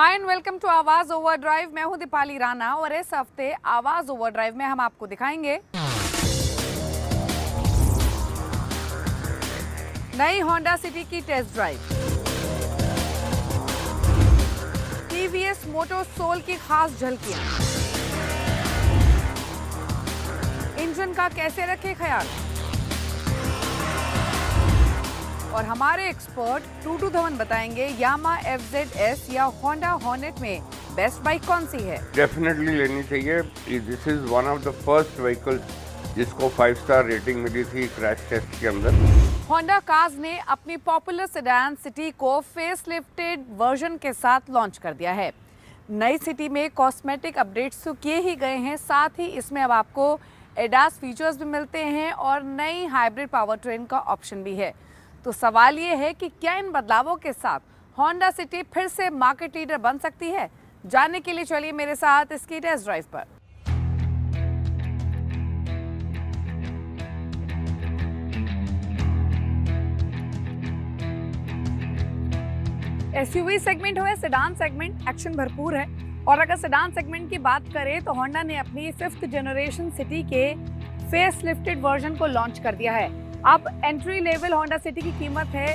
Hi and welcome to आवाज overdrive. मैं हूं दीपाली राणा और इस हफ्ते आवाज ओवरड्राइव में हम आपको दिखाएंगे नई होंडा सिटी की test drive, TVS motor soul की खास झलकियां, इंजन का कैसे रखें ख्याल और हमारे एक्सपर्ट टूटू धवन बताएंगे यामा FZS या होंडा हॉर्नेट में बेस्ट बाइक कौन सी है। डेफिनेटली लेनी चाहिए। This is one of the first vehicles जिसको 5 स्टार रेटिंग मिली थी क्रैश टेस्ट के अंदर। होंडा कार्स ने अपनी पॉपुलर सेडान सिटी को फेसलिफ्टेड वर्जन के साथ लॉन्च कर दिया है। नई सिटी में कॉस्मेटिक अपडेट्स तो किए ही गए हैं, साथ ही इसमें अब आपको एडास फीचर्स भी मिलते हैं और नई हाइब्रिड पावर ट्रेन का ऑप्शन भी है। तो सवाल ये है कि क्या इन बदलावों के साथ होंडा सिटी फिर से मार्केट लीडर बन सकती है। जानने के लिए चलिए मेरे साथ इसकी टेस्ट ड्राइव पर। एसयूवी सेगमेंट हो या सेडान सेगमेंट, एक्शन भरपूर है। और अगर सेडान सेगमेंट की बात करें तो होंडा ने अपनी 5th जनरेशन सिटी के फेस लिफ्टेड वर्जन को लॉन्च कर दिया है। अब एंट्री लेवल होंडा सिटी की कीमत है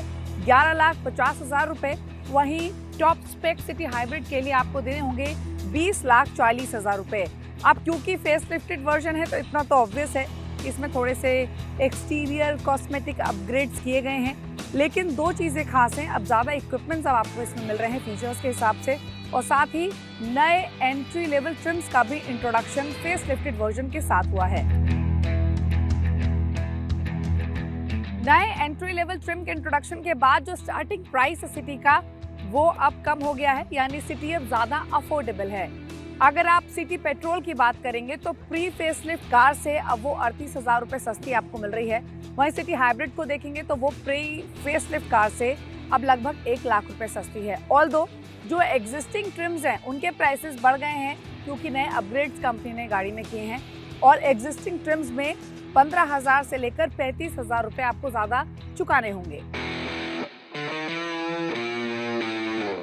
11,50,000 रुपए। वहीं टॉप स्पेक सिटी हाइब्रिड के लिए आपको देने होंगे 20,40,000 रुपए। अब क्योंकि फेस लिफ्टेड वर्जन है तो इतना तो ऑब्वियस है कि इसमें थोड़े से एक्सटीरियर कॉस्मेटिक अपग्रेड्स किए गए हैं, लेकिन दो चीज़ें खास हैं। अब ज़्यादा इक्विपमेंट्स अब आपको इसमें मिल रहे हैं फीचर्स के हिसाब से, और साथ ही नए एंट्री लेवल ट्रिम्स का भी इंट्रोडक्शन फेस लिफ्टेड वर्जन के साथ हुआ है। नए एंट्री लेवल ट्रिम के इंट्रोडक्शन के बाद जो स्टार्टिंग प्राइस है सिटी का वो अब कम हो गया है, यानी सिटी अब ज़्यादा अफोर्डेबल है। अगर आप सिटी पेट्रोल की बात करेंगे तो प्री फेसलिफ्ट कार से अब वो 38,000 रुपये सस्ती आपको मिल रही है। वहीं सिटी हाइब्रिड को देखेंगे तो वो प्री फेसलिफ्ट कार से अब लगभग 1 लाख रुपए सस्ती है। ऑल्दो जो एग्जिस्टिंग ट्रिम्स हैं उनके प्राइसेस बढ़ गए हैं क्योंकि नए अपग्रेड्स कंपनी ने गाड़ी में किए हैं, और एग्जिस्टिंग ट्रिम्स में 15,000 से लेकर 35,000 रुपए आपको ज़्यादा चुकाने होंगे।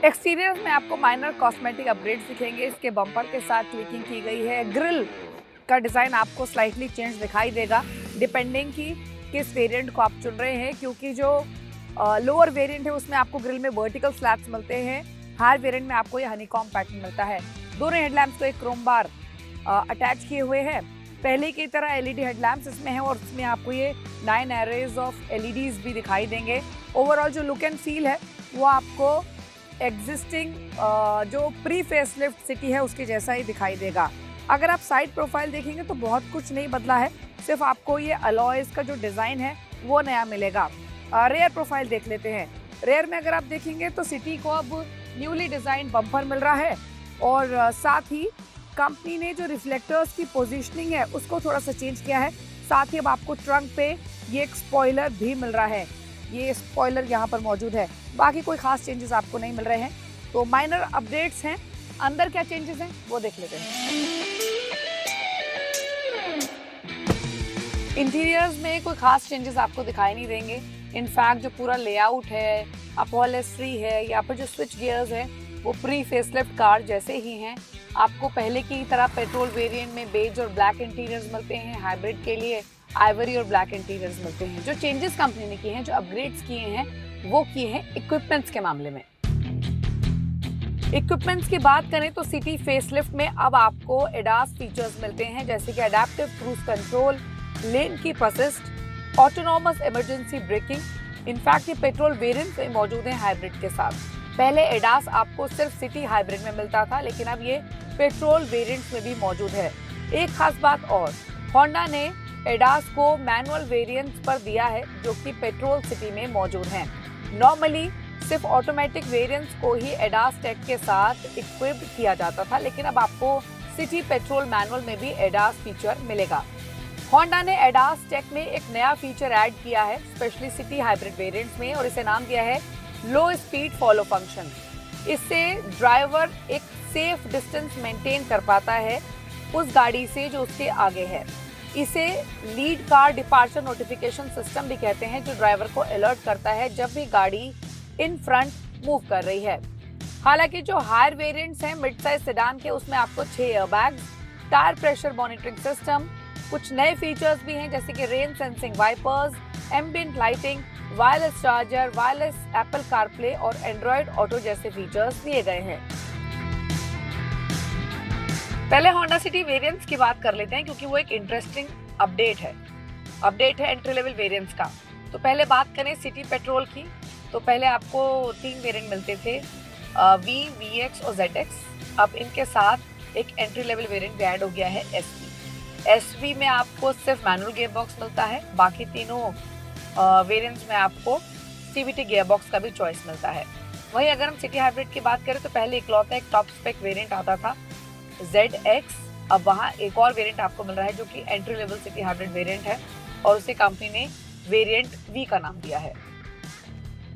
एक्सटीरियर में आपको माइनर कॉस्मेटिक अपग्रेड्स दिखेंगे। इसके बम्पर के साथ ट्विकिंग की गई है। ग्रिल का डिज़ाइन आपको स्लाइटली चेंज दिखाई देगा डिपेंडिंग की किस वेरिएंट को आप चुन रहे हैं, क्योंकि जो लोअर वेरिएंट है उसमें आपको ग्रिल में वर्टिकल स्लैब्स मिलते हैं। हायर वेरिएंट में आपको ये हनीकॉम पैटर्न मिलता है। दोनों हेडलैम्प्स को एक क्रोम बार अटैच किए हुए हैं। पहले की तरह LED हेडलैम्प्स इसमें है और इसमें आपको ये 9 एरेज ऑफ LEDs भी दिखाई देंगे। ओवरऑल जो लुक एंड फील है वो आपको एग्जिस्टिंग जो प्री फेसलिफ्ट सिटी है उसके जैसा ही दिखाई देगा। अगर आप साइड प्रोफाइल देखेंगे तो बहुत कुछ नहीं बदला है, सिर्फ आपको ये अलॉयज का जो डिज़ाइन है वो नया मिलेगा। रेयर प्रोफाइल देख लेते हैं। रेयर में अगर आप देखेंगे तो सिटी को अब न्यूली डिज़ाइन बम्पर मिल रहा है, और साथ ही कंपनी ने जो रिफ्लेक्टर्स की पोजीशनिंग है उसको थोड़ा सा चेंज किया है। साथ ही अब आपको ट्रंक पे ये एक स्पॉइलर भी मिल रहा है। ये स्पॉइलर यहाँ पर मौजूद है। बाकी कोई खास चेंजेस आपको नहीं मिल रहे हैं, तो माइनर अपडेट्स हैं। अंदर क्या चेंजेस हैं वो देख लेते हैं। इंटीरियर्स में कोई खास चेंजेस आपको दिखाई नहीं देंगे। इनफैक्ट जो पूरा लेआउट है, अपॉलिस्ट्री है या फिर जो स्विच गियर्स है वो प्री फेसलिफ्ट कार जैसे ही हैं। आपको पहले की तरह पेट्रोल वेरिएंट में बेज और ब्लैक इंटीरियर्स मिलते हैं। हाइब्रिड के लिए आइवरी और ब्लैक इंटीरियर्स मिलते हैं। जो चेंजेस कंपनी ने किए हैं, जो अपग्रेड्स किए हैं, वो किए हैं इक्विपमेंट्स के मामले में। इक्विपमेंट्स की बात करें तो सिटी फेसलिफ्ट में अब आपको एडास फीचर्स मिलते हैं, जैसे कि adaptive cruise control, lane keep assist, autonomous emergency breaking. In fact ये पेट्रोल वेरिएंट में मौजूद है हाइब्रिड के साथ। पहले एडास आपको सिर्फ सिटी हाइब्रिड में मिलता था, लेकिन अब ये पेट्रोल वेरिएंट्स में भी मौजूद है। एक खास बात और, होंडा ने एडास को मैनुअल वेरिएंट्स पर दिया है जो कि पेट्रोल सिटी में मौजूद हैं। नॉर्मली सिर्फ ऑटोमेटिक वेरिएंट्स को ही एडास टेक के साथ इक्विप्ड किया जाता था, लेकिन अब आपको सिटी पेट्रोल मैनुअल में भी एडास फीचर मिलेगा। होंडा ने एडास टेक में एक नया फीचर ऐड किया है, स्पेशली सिटी हाइब्रिड वेरिएंट्स में, और इसे नाम दिया है लो स्पीड फॉलो फंक्शन। इससे ड्राइवर एक सेफ डिस्टेंस मेंटेन कर पाता है उस गाड़ी से जो उसके आगे है। इसे lead car departure notification system भी कहते हैं, जो ड्राइवर को अलर्ट करता है जब भी गाड़ी इन फ्रंट मूव कर रही है। हालांकि जो हायर वेरिएंट्स हैं मिड साइज सेडान के, उसमें आपको 6 airbags, tyre pressure monitoring system, कुछ नए फीचर्स भी हैं जैसे कि rain sensing wipers, ambient lighting, wireless charger, wireless Apple CarPlay और एंड्रॉयड ऑटो जैसे फीचर्स दिए गए हैं। पहले होंडा सिटी वेरिएंट्स की बात कर लेते हैं क्योंकि वो एक इंटरेस्टिंग अपडेट है एंट्री लेवल वेरिएंट्स का। तो पहले बात करें सिटी पेट्रोल की, तो पहले आपको 3 वेरिएंट मिलते थे, V, VX और ZX। अब इनके साथ एक एंट्री लेवल वेरिएंट भी ऐड हो गया है, SV में आपको सिर्फ मैनुअल गियर बॉक्स मिलता है, बाकी तीनों वेरिएंट्स में आपको CVT गियर बॉक्स का भी चॉइस मिलता है। वहीं अगर हम सिटी हाइब्रिड की बात करें तो पहले इकलौता एक टॉप स्पेक वेरिएंट आता था ZX, अब वहाँ एक और वेरिएंट आपको मिल रहा है जो कि entry level city hybrid variant है और उसे कंपनी ने वेरिएंट V का नाम दिया है।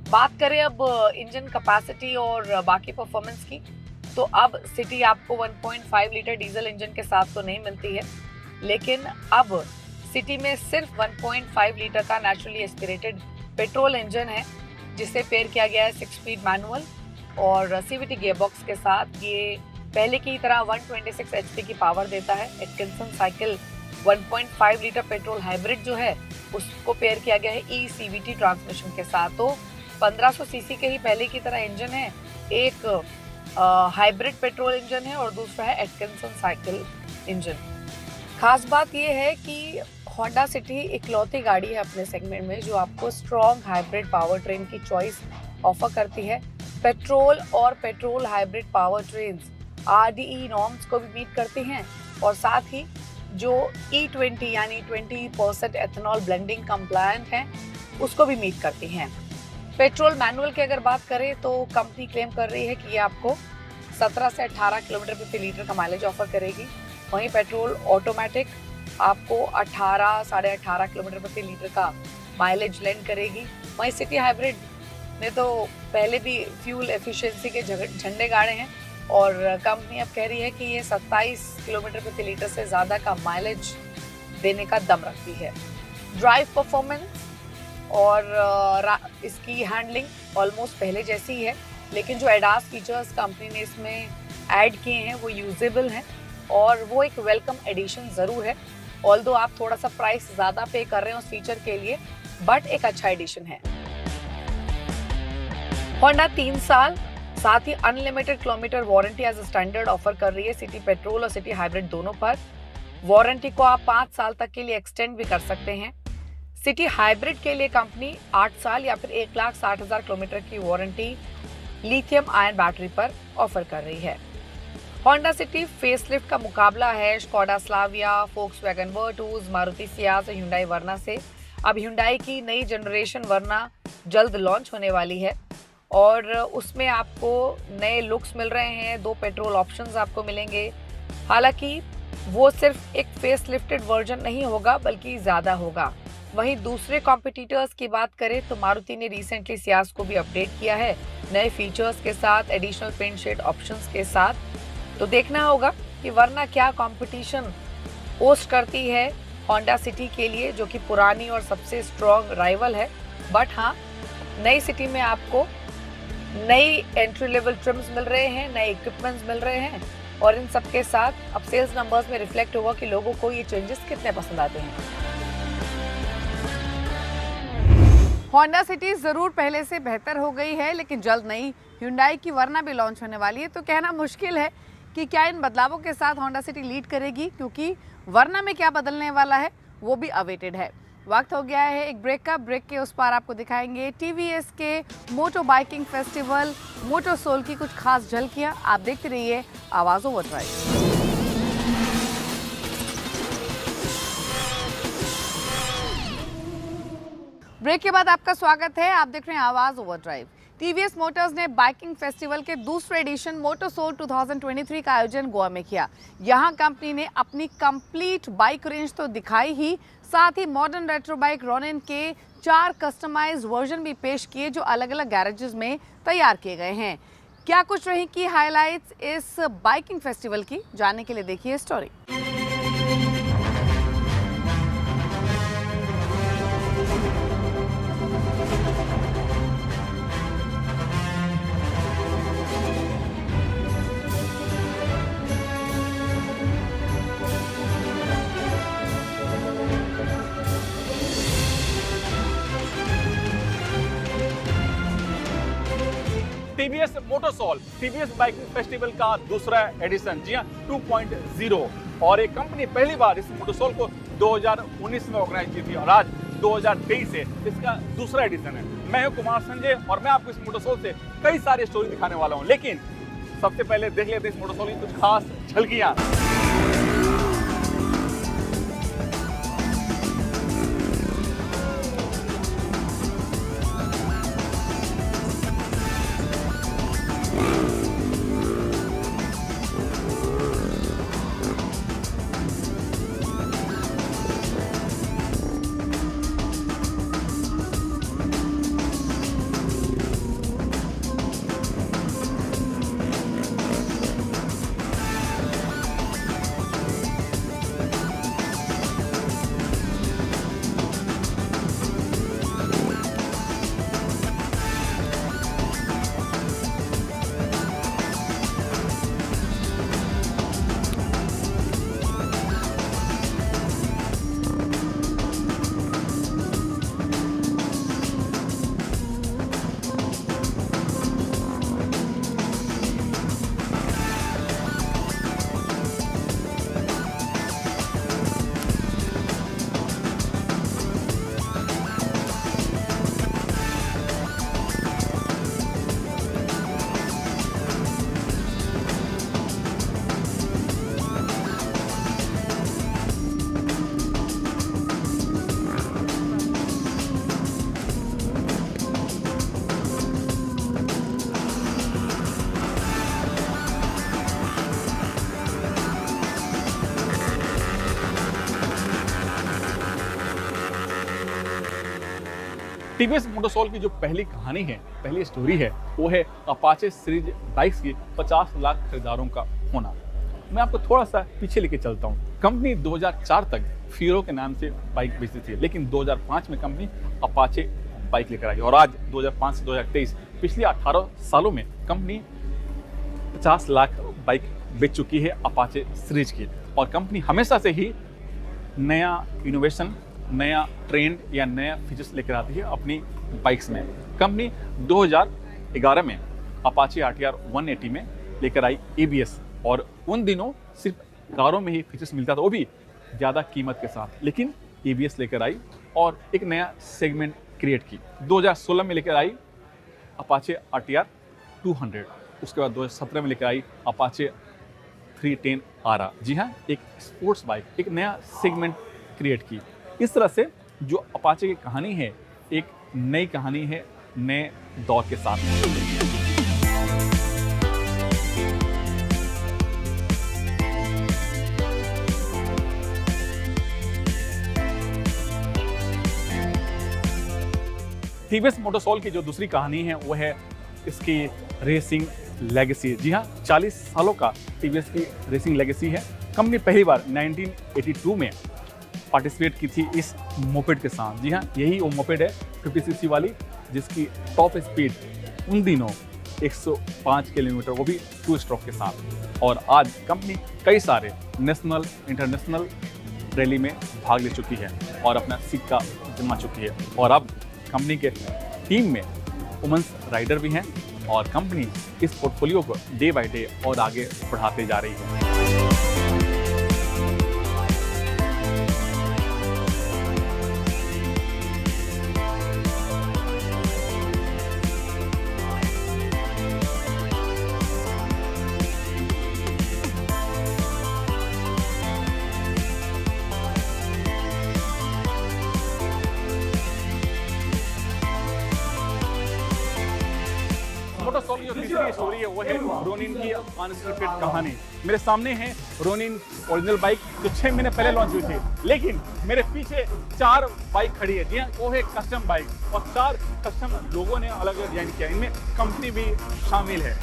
बात करें अब इंजन कैपेसिटी और बाकी परफॉर्मेंस की, तो अब सिटी आपको 1.5 लीटर डीजल इंजन के साथ तो नहीं मिलती है, लेकिन अब सिटी में सिर्फ 1.5 लीटर का नेचुरली एस्पिरेटेड पेट्रोल इंजन है जिसे पेयर किया गया है 6 स्पीड मैनुअल और CVT गियर बॉक्स के साथ। ये पहले की तरह 126 HP की पावर देता है। Atkinson cycle 1.5 litre petrol hybrid जो है उसको पेयर किया गया है eCVT ट्रांसमिशन के साथ। तो 1500 सीसी के ही पहले की तरह इंजन है, एक हाइब्रिड पेट्रोल इंजन है और दूसरा है एटकिंसन साइकिल इंजन। खास बात यह है कि होंडा सिटी इकलौती गाड़ी है अपने सेगमेंट में जो आपको स्ट्रॉन्ग हाइब्रिड पावर ट्रेन की चॉइस ऑफर करती है। पेट्रोल और petrol hybrid power trains RDE norms को भी मीट करती हैं और साथ ही जो E20 यानी 20% एथेनॉल ब्लेंडिंग कंप्लायंट है उसको भी मीट करती हैं। पेट्रोल मैनुअल की अगर बात करें तो कंपनी क्लेम कर रही है कि ये आपको 17 से 18 किलोमीटर प्रति लीटर का माइलेज ऑफर करेगी। वहीं पेट्रोल ऑटोमेटिक आपको 18 साढ़े 18 किलोमीटर प्रति लीटर का माइलेज लैंड करेगी। वहीं सिटी हाइब्रिड ने तो पहले भी फ्यूल एफिशिएंसी के झंडे गाड़े हैं और कंपनी अब कह रही है कि ये 27 किलोमीटर प्रति लीटर से ज़्यादा का माइलेज देने का दम रखती है। ड्राइव परफॉर्मेंस और इसकी हैंडलिंग ऑलमोस्ट पहले जैसी ही है, लेकिन जो एडास फीचर्स कंपनी ने इसमें ऐड किए हैं वो यूजेबल हैं और वो एक वेलकम एडिशन ज़रूर है। ऑल्दो आप थोड़ा सा प्राइस ज़्यादा पे कर रहे हैं उस फीचर के लिए, बट एक अच्छा एडिशन है। होंडा 3 साल साथ ही unlimited kilometre warranty as standard offer कर रही है सिटी पेट्रोल और सिटी हाइब्रिड दोनों पर। वारंटी को आप 5 साल तक के लिए एक्सटेंड भी कर सकते हैं। सिटी हाइब्रिड के लिए कंपनी 8 साल या फिर 1,60,000 किलोमीटर की वारंटी लिथियम आयन बैटरी पर ऑफर कर रही है। होंडा सिटी फेसलिफ्ट का मुकाबला है Skoda Slavia, Volkswagen Virtus, Maruti Ciaz और hyundai वर्ना से। अब hyundai की नई जनरेशन वर्ना जल्द लॉन्च होने वाली है और उसमें आपको नए लुक्स मिल रहे हैं, 2 पेट्रोल ऑप्शंस आपको मिलेंगे। हालांकि वो सिर्फ एक फेसलिफ्टेड वर्जन नहीं होगा बल्कि ज़्यादा होगा। वहीं दूसरे कॉम्पिटिटर्स की बात करें तो मारुति ने रिसेंटली सियाज को भी अपडेट किया है नए फीचर्स के साथ, एडिशनल पेंट शेड ऑप्शंस के साथ। तो देखना होगा कि वरना क्या कंपटीशन होस्ट करती है होंडा सिटी के लिए जो कि पुरानी और सबसे स्ट्रॉन्ग राइवल है। बट हाँ, नई सिटी में आपको नई एंट्री लेवल ट्रिम्स मिल रहे हैं, नए इक्विपमेंट्स मिल रहे हैं और इन सब के साथ अब सेल्स नंबर्स में रिफ्लेक्ट होगा कि लोगों को ये चेंजेस कितने पसंद आते हैं। होंडा सिटी जरूर पहले से बेहतर हो गई है, लेकिन जल्द नई hyundai की वर्ना भी लॉन्च होने वाली है। तो कहना मुश्किल है कि क्या इन बदलावों के साथ होंडा सिटी लीड करेगी, क्योंकि वर्ना में क्या बदलने वाला है वो भी अवेटेड है। वक्त हो गया है एक ब्रेक का। ब्रेक के उस पार आपको दिखाएंगे TVS के मोटो बाइकिंग फेस्टिवल मोटो सोल की कुछ खास झलकियां। आप देखते रहिए आवाज ओवरड्राइव। ब्रेक के बाद आपका स्वागत है। आप देख रहे हैं आवाज ओवरड्राइव। TVS मोटर्स ने बाइकिंग फेस्टिवल के दूसरे एडिशन मोटो सोल 2023 का आयोजन गोवा में किया। यहां कंपनी ने अपनी कंप्लीट बाइक रेंज तो दिखाई ही, साथ ही मॉडर्न रेट्रो बाइक रोनिन के 4 कस्टमाइज्ड वर्जन भी पेश किए जो अलग अलग गैरेजेस में तैयार किए गए हैं। क्या कुछ रही की हाइलाइट्स इस बाइकिंग फेस्टिवल की, जानने के लिए देखिए story. TVS Motosoul, TVS biking festival का दूसरा एडिशन, जी हाँ 2.0। और एक कंपनी पहली बार इस मोटोसोल को 2019 में ऑर्गेनाइज की थी और आज 2023 से इसका दूसरा एडिशन है। मैं हूं कुमार संजय और मैं आपको इस मोटोसोल से कई सारी स्टोरी दिखाने वाला हूं, लेकिन सबसे पहले देख लेते हैं इस मोटोसोल की कुछ खास झलकियां। टीवीएस मोटोसोल की जो पहली कहानी है, पहली स्टोरी है, वो है अपाचे सीरीज बाइक्स की 50 लाख खरीदारों का होना। मैं आपको थोड़ा सा पीछे लेके चलता हूँ। कंपनी 2004 तक फिरो के नाम से बाइक बेचती थी, लेकिन 2005 में कंपनी अपाचे बाइक लेकर आई और आज 2005 से 2023 पिछले 18 सालों में कंपनी 50 लाख बाइक बेच चुकी है अपाचे सीरीज की। और कंपनी हमेशा से ही नया इनोवेशन, नया ट्रेंड या नया फीचर्स लेकर आती है अपनी बाइक्स में। कंपनी 2011 में अपाचे RTR 180 में लेकर आई ABS और उन दिनों सिर्फ कारों में ही फीचर्स मिलता था, वो भी ज़्यादा कीमत के साथ, लेकिन ABS लेकर आई और एक नया सेगमेंट क्रिएट की। 2016 में लेकर आई अपाचे RTR 200, उसके बाद 2017 में लेकर आई अपाचे 310 RR। जी हाँ, एक स्पोर्ट्स बाइक, एक नया सेगमेंट क्रिएट की। इस तरह से जो अपाचे की कहानी है, एक नई कहानी है नए दौर के साथ। टीवीएस मोटोसोल की जो दूसरी कहानी है वो है इसकी रेसिंग लेगेसी। जी हाँ, 40 सालों का टीवीएस की रेसिंग लेगेसी है। कंपनी पहली बार 1982 में पार्टिसिपेट की थी इस मोपेड के साथ। जी हाँ, यही वो मोपेड है 50cc वाली, जिसकी टॉप स्पीड उन दिनों 105 किलोमीटर, वो भी 2 स्ट्रोक के साथ। और आज कंपनी कई सारे नेशनल, इंटरनेशनल रैली में भाग ले चुकी है और अपना सिक्का जमा चुकी है। और अब कंपनी के टीम में वुमेन्स राइडर भी हैं और कंपनी इस पोर्टफोलियो को डे बाय डे और आगे बढ़ाते जा रही है। मोटोसोल की जो तीसरी स्टोरी है वो है रोनिन की अनस्क्रिप्टेड कहानी। मेरे सामने है रोनिन ओरिजिनल बाइक जो 6 महीने पहले लॉन्च हुई थी, लेकिन मेरे पीछे 4 बाइक खड़ी है। जी हाँ, वो है कस्टम बाइक और 4 कस्टम लोगों ने अलग अलग डिजाइन किया, इनमें कंपनी भी शामिल है।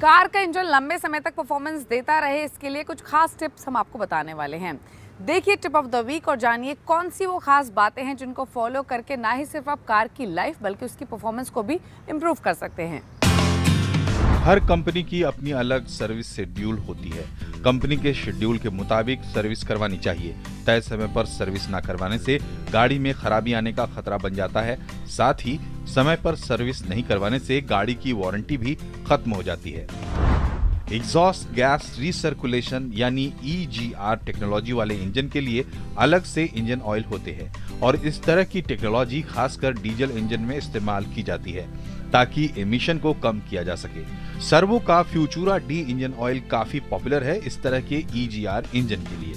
कार का इंजन लंबे समय तक परफॉर्मेंस देता रहे, इसके लिए कुछ खास टिप्स हम आपको बताने वाले हैं। देखिए टिप ऑफ द वीक और जानिए कौन सी वो खास बातें हैं जिनको फॉलो करके ना ही सिर्फ आप कार की लाइफ बल्कि उसकी परफॉर्मेंस को भी इम्प्रूव कर सकते हैं। हर कंपनी की अपनी अलग सर्विस शेड्यूल होती है। कंपनी के शेड्यूल के मुताबिक सर्विस करवानी चाहिए। तय समय पर सर्विस ना करवाने से गाड़ी में खराबी आने का खतरा बन जाता है। साथ ही समय पर सर्विस नहीं करवाने से गाड़ी की वारंटी भी खत्म हो जाती है। एग्जॉस्ट गैस रिसर्कुलेशन यानी EGR टेक्नोलॉजी वाले इंजन के लिए अलग से इंजन ऑयल होते हैं और इस तरह की टेक्नोलॉजी खासकर डीजल इंजन में इस्तेमाल की जाती है ताकि एमिशन को कम किया जा सके। सर्वो का फ्यूचुरा D इंजन ऑयल काफी पॉपुलर है इस तरह के EGR इंजन के लिए।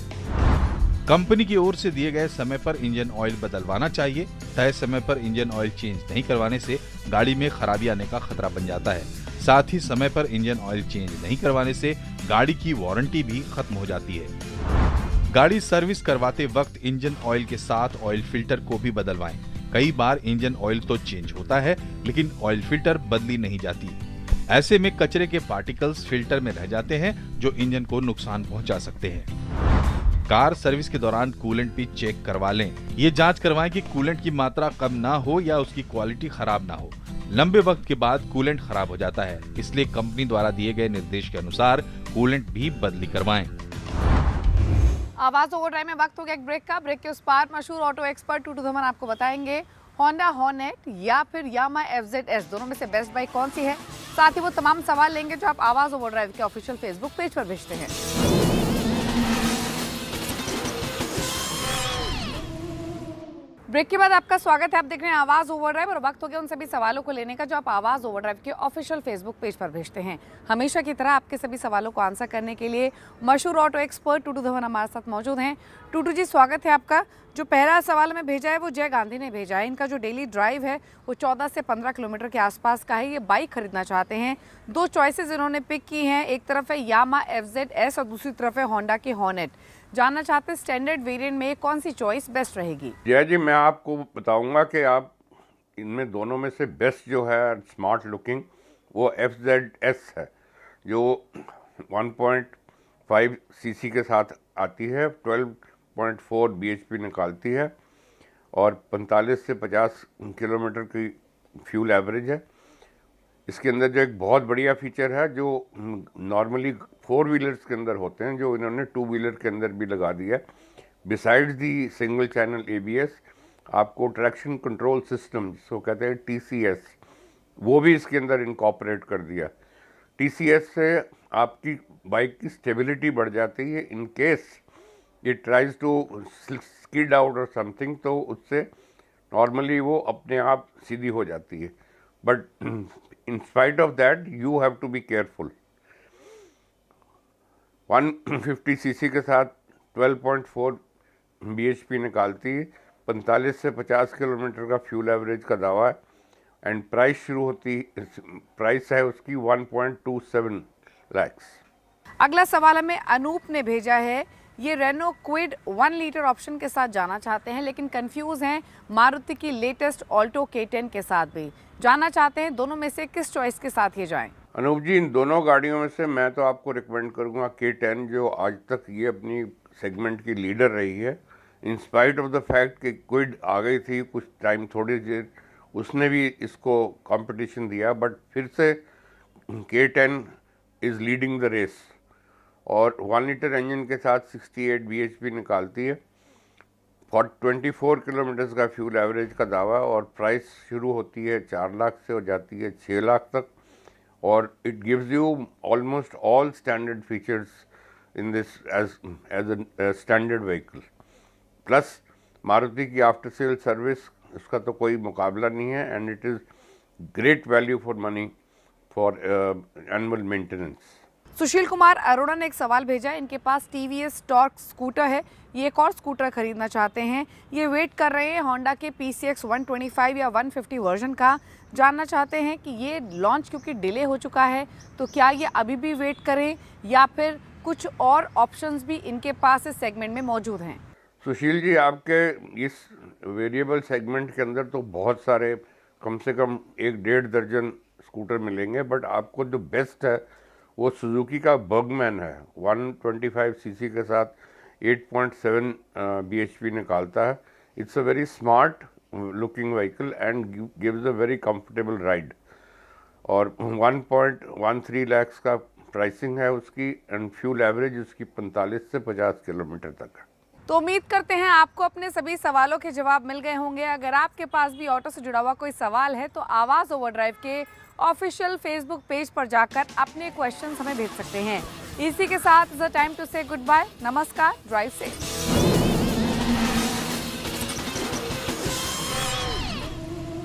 कंपनी की ओर से दिए गए समय पर इंजन ऑयल बदलवाना चाहिए। तय समय पर इंजन ऑयल चेंज नहीं करवाने से गाड़ी में खराबी आने का खतरा बन जाता है। साथ ही समय पर इंजन ऑयल चेंज नहीं करवाने से गाड़ी की वारंटी भी खत्म हो जाती है। गाड़ी सर्विस करवाते वक्त इंजन ऑयल के साथ ऑयल फिल्टर को भी बदलवाएं। कई बार इंजन ऑयल तो चेंज होता है लेकिन ऑयल फिल्टर बदली नहीं जाती। ऐसे में कचरे के पार्टिकल्स फिल्टर में रह जाते हैं जो इंजन को नुकसान पहुंचा सकते हैं। कार सर्विस के दौरान कूलेंट भी चेक करवा लें। ये जांच करवाएं कि कूलेंट की मात्रा कम ना हो या उसकी क्वालिटी खराब ना हो। लंबे वक्त के बाद कूलेंट खराब हो जाता है, इसलिए कंपनी द्वारा दिए गए निर्देश के अनुसार कूलेंट भी बदली करवाएं। आवाज ओवरड्राइव में वक्त हो गया एक ब्रेक का। ब्रेक के उस पार मशहूर ऑटो एक्सपर्ट टूटू धवन आपको बताएंगे होंडा हॉर्नेट या फिर यामा FZS दोनों में से बेस्ट बाइक कौन सी है। साथ ही वो तमाम सवाल लेंगे जो आप आवाज ओवरड्राइव के ऑफिशियल फेसबुक पेज पर भेजते हैं। ब्रेक के बाद आपका स्वागत है। आप देख रहे हैं आवाज ओवरड्राइव और वक्त हो गया उन सभी सवालों को लेने का जो आप आवाज ओवरड्राइव के ऑफिशियल फेसबुक पेज पर भेजते हैं। हमेशा की तरह आपके सभी सवालों को आंसर करने के लिए मशहूर ऑटो एक्सपर्ट टूटू धवन हमारे साथ मौजूद हैं। टूटू जी स्वागत है आपका। जो पहला सवाल हमें भेजा है वो जय गांधी ने भेजा है। इनका जो डेली ड्राइव है वो 14 से 15 किलोमीटर के आसपास का है। ये बाइक खरीदना चाहते हैं। दो चॉइसेस इन्होंने पिक की हैं, एक तरफ है यामा FZS और दूसरी तरफ है होंडा की हॉर्नेट। जानना चाहते हैं स्टैंडर्ड वेरिएंट में कौन सी चॉइस बेस्ट रहेगी। जय जी, मैं आपको बताऊंगा कि आप इनमें दोनों में से बेस्ट जो है स्मार्ट लुकिंग वो FZS है जो 1.5 cc के साथ आती है, 12.4 bhp निकालती है और 45 से 50 किलोमीटर की फ्यूल एवरेज है। इसके अंदर जो एक बहुत बढ़िया फीचर है जो नॉर्मली 4 व्हीलर्स के अंदर होते हैं, जो इन्होंने 2 व्हीलर के अंदर भी लगा दिया है। बिसाइड्स दी सिंगल चैनल ABS आपको ट्रैक्शन कंट्रोल सिस्टम जिसको कहते हैं TCS वो भी इसके अंदर इनकॉर्पोरेट कर दिया। TCS से आपकी बाइक की स्टेबिलिटी बढ़ जाती है। In case it tries to skid out और समथिंग तो उससे नॉर्मली वो अपने आप सीधी हो जाती है। But in spite of that you have to be careful। 150 cc के साथ 12.4 bhp निकालती है, 45 से 50 किलोमीटर का फ्यूल एवरेज का दावा है एंड प्राइस है उसकी 1.27 lakhs। अगला सवाल हमें अनूप ने भेजा है। ये रेनो क्विड 1 लीटर ऑप्शन के साथ जाना चाहते हैं लेकिन कंफ्यूज हैं मारुति की लेटेस्ट ऑल्टो K10 के साथ भी। जानना चाहते हैं दोनों में से किस चॉइस के साथ ये जाएं। अनूप जी, इन दोनों गाड़ियों में से मैं तो आपको रिकमेंड करूंगा K10 जो आज तक ये अपनी सेगमेंट की लीडर रही है। In spite of the fact कि क्विड आ गई थी कुछ टाइम थोड़ी देर उसने भी इसको कंपटीशन दिया, बट फिर से K10 is leading the race और 1 लीटर इंजन के साथ 68 bhp निकालती है, 24 किलोमीटर का फ्यूल एवरेज का दावा और प्राइस शुरू होती है 4 लाख से और जाती है 6 लाख तक और it gives you almost all standard features in this as a standard vehicle. Plus Maruti की आफ्टर सेल सर्विस उसका तो कोई मुकाबला नहीं है and it is great value for money for annual maintenance. Sushil Kumar Arora ने एक सवाल भेजा है। इनके पास TVS टॉर्क स्कूटर है, ये एक और स्कूटर खरीदना चाहते हैं। ये वेट कर रहे हैं होंडा के PCX 125 या 150 वर्जन का। जानना चाहते हैं कि ये लॉन्च क्योंकि डिले हो चुका है तो क्या ये अभी भी वेट करें या फिर कुछ और ऑप्शंस भी इनके पास इस सेगमेंट में मौजूद हैं। सुशील जी, आपके इस वेरिएबल सेगमेंट के अंदर तो बहुत सारे कम से कम 1-1.5 दर्जन स्कूटर मिलेंगे, बट आपको जो बेस्ट है वो सुजुकी का बर्गमैन है। 125 सीसी के साथ 8.7 bhp निकालता है। It's a very smart looking vehicle and gives a very comfortable ride. और 1.13 लाख का प्राइसिंग है उसकी एंड फ्यूल एवरेज उसकी 45 से 50 किलोमीटर तक है। तो उम्मीद करते हैं आपको अपने सभी सवालों के जवाब मिल गए होंगे। अगर आपके पास भी ऑटो से जुड़ा हुआ कोई सवाल है तो आवाज़ ओवरड्राइव के ऑफिशियल फेसबुक पेज पर जाकर अपने क्वेश्चंस हमें भेज सकते हैं। इसी के साथ इट्स अ टाइम टू से गुड बाय। नमस्कार, ड्राइव सेफ।